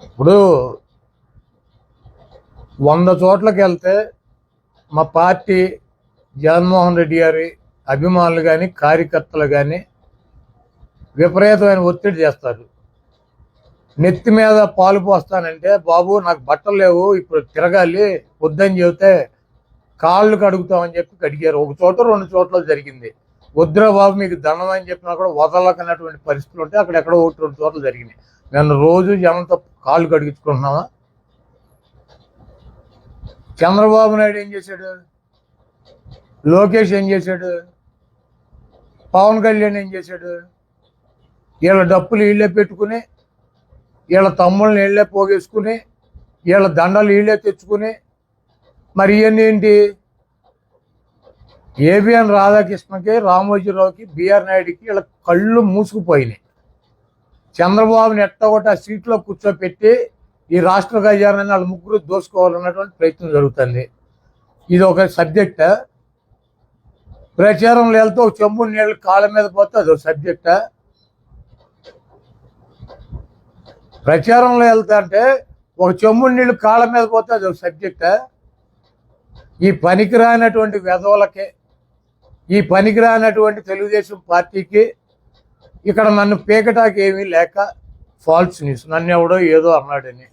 ఇప్పుడు 100 చోట్లకి వెళ్తే మా పార్టీ జగన్మోహన్ రెడ్డి గారి అభిమానులు కానీ కార్యకర్తలు కానీ విపరీతమైన ఒత్తిడి చేస్తారు. నెత్తి మీద పాలు పోస్తానంటే, బాబు నాకు బట్టలు లేవు ఇప్పుడు తిరగాలి వద్దని చెబితే కాళ్ళు కడుగుతామని చెప్పి కడిగారు. 1 చోట 2 చోట్ల జరిగింది. వద్దురా బాబు మీకు దండం అని చెప్పినా కూడా వదలకన్నటువంటి పరిస్థితులు ఉంటే అక్కడెక్కడో 1-2 చోట్ల జరిగినాయి. నేను రోజు జనంతో కాళ్ళు కడిగించుకుంటున్నావా? చంద్రబాబు నాయుడు ఏం చేశాడు? లోకేష్ ఏం చేశాడు? పవన్ కళ్యాణ్ ఏం చేశాడు? వీళ్ళ డప్పులు వీళ్ళే పెట్టుకుని, వీళ్ళ తమ్ముళ్ళని వీళ్ళే పోగేసుకుని, వీళ్ళ దండలు వీళ్ళే తెచ్చుకుని, మరి ఇవన్నీ ఏంటి? ఏబిఎన్ రాధాకృష్ణకి, రామోజీరావుకి, బిఆర్ నాయుడికి వీళ్ళ కళ్ళు మూసుకుపోయినాయి. చంద్రబాబుని ఎట్టగొట్టి ఆ సీట్లో కూర్చోపెట్టి ఈ రాష్ట్ర ఖజానాన్ని వాళ్ళ ముగ్గురు దోసుకోవాలన్నటువంటి ప్రయత్నం జరుగుతుంది. ఇది ఒక సబ్జెక్టా? ప్రచారంలో వెళ్తే ఒక చెంబు నీళ్ళు కాళ్ళ మీద పోతే అదొక సబ్జెక్టా? ప్రచారంలో వెళ్తా అంటే ఒక చెంబు నీళ్ళు కాళ్ళ మీద పోతే అదొక సబ్జెక్టా? ఈ పనికిరానటువంటి వెధవలకే, ఈ పనికిరానటువంటి తెలుగుదేశం పార్టీకి ఇక్కడ నన్ను పీకటాకి ఏమీ లేక ఫాల్స్ న్యూస్, నన్ను ఎవడో ఏదో అన్నాడని.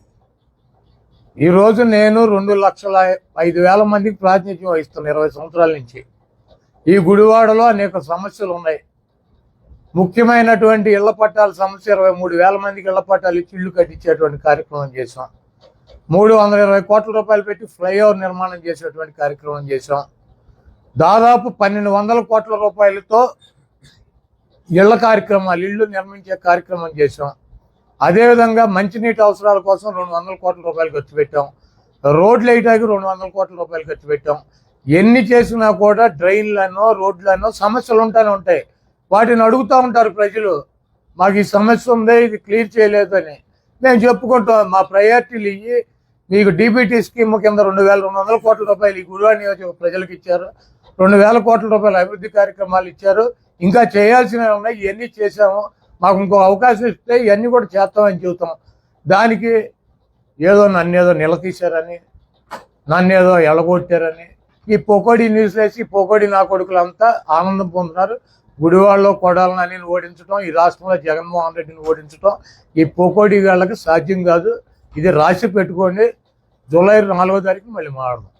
ఈరోజు నేను 2,05,000 మందికి ప్రాతినిధ్యం వహిస్తున్నాను 20 సంవత్సరాల నుంచి. ఈ గుడివాడలో అనేక సమస్యలు ఉన్నాయి. ముఖ్యమైనటువంటి ఇళ్ల పట్టాల సమస్య 23,000 మందికి ఇళ్ల పట్టాలు ఇచ్చి ఇళ్లు కట్టించేటువంటి కార్యక్రమం చేసాం. 320 కోట్ల రూపాయలు పెట్టి ఫ్లైఓవర్ నిర్మాణం చేసేటువంటి కార్యక్రమం చేసాం. దాదాపు 1,200 కోట్ల రూపాయలతో ఇళ్ల కార్యక్రమాలు, ఇళ్లు నిర్మించే కార్యక్రమం చేసాం. అదేవిధంగా మంచినీటి అవసరాల కోసం 200 కోట్ల రూపాయలు ఖర్చు పెట్టాం. రోడ్లు వేయటానికి 200 కోట్ల రూపాయలు ఖర్చు పెట్టాం. ఎన్ని చేసినా కూడా డ్రైన్లనో రోడ్లనో సమస్యలు ఉంటానే ఉంటాయి. వాటిని అడుగుతూ ఉంటారు ప్రజలు, మాకు ఈ సమస్య ఉంది, ఇది క్లియర్ చేయలేదు అని. మేము చెప్పుకుంటాం, మా ప్రయారిటీలు ఇవి. మీకు డీబీటీ స్కీమ్ కింద 2,200 కోట్ల రూపాయలు ఈ గురువాడ నియోజక ప్రజలకు ఇచ్చారు. 2,000 కోట్ల రూపాయల అభివృద్ధి కార్యక్రమాలు ఇచ్చారు. ఇంకా చేయాల్సినవి ఉన్నాయి, ఇవన్నీ చేసాము. మాకు ఇంకో అవకాశం ఇస్తే ఇవన్నీ కూడా చేస్తామని చెబుతాం. దానికి ఏదో నన్నేదో నిలదీశారని, నన్నేదో ఎలగొట్టారని ఈ పొకోడి న్యూస్ వేసి పొకోడి నా కొడుకులంతా ఆనందం పొందుతున్నారు. గుడివాడలో కొడాలని ఓడించడం, ఈ రాష్ట్రంలో జగన్మోహన్ రెడ్డిని ఓడించడం ఈ పొకోడి వాళ్ళకి సాధ్యం కాదు. ఇది రాసి పెట్టుకోండి. జూలై 4వ తారీఖు మళ్ళీ మాట్లాడదాం.